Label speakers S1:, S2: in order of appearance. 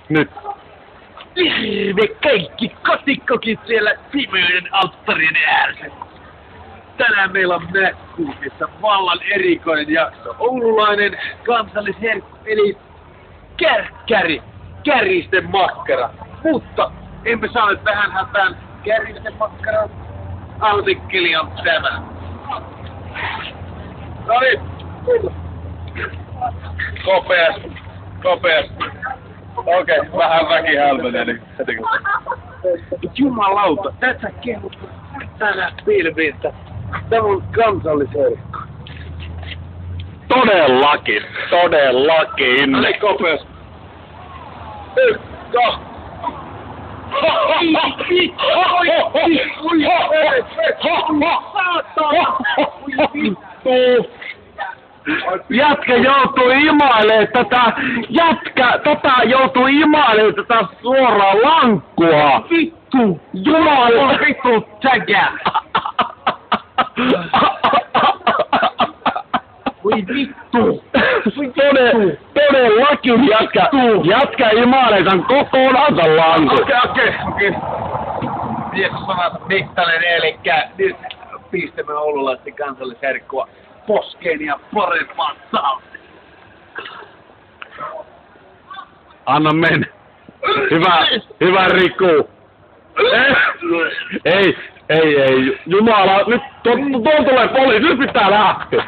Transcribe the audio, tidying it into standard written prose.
S1: Nyt.
S2: Terve kaikki kotikkokit siellä pimeyden alttarien ääressä. Tänään meillä on Mäkkuukissa vallan erikoinen jakso. Oululainen kansallisherkku eli kärkkäri, käristen makkara. Mutta emme saa nyt tähän hätään käristen makkaran. Artikkeli on tämä. No niin, Kopeasti. Okei, vähän väki hälvenee niin heti. Jumalauta, tätä kehuttu tänä pilviintä. Tämä on kansallisherkku.
S1: Todellakin.
S2: No niin, kopeasti. 1, 2.
S1: Jätkä joutuu imailemaan tätä joutuu imailemaan tätä suoraa lankkua.
S2: Vittu!
S1: Jumala!
S2: Vittu tägä! Voi vittu!
S1: Todellakin jätkä imailee tän kokonaan tän lankun.
S2: Okei. Viekossanat mittainen, elikkä nyt pistämme oululaisten kansallisherkkua poskeen ja parempaan sauteen.
S1: Anna mennä. Hyvä Riku. Ei. Jumala, nyt tuolla tulee poliisi, nyt pitää lähteä.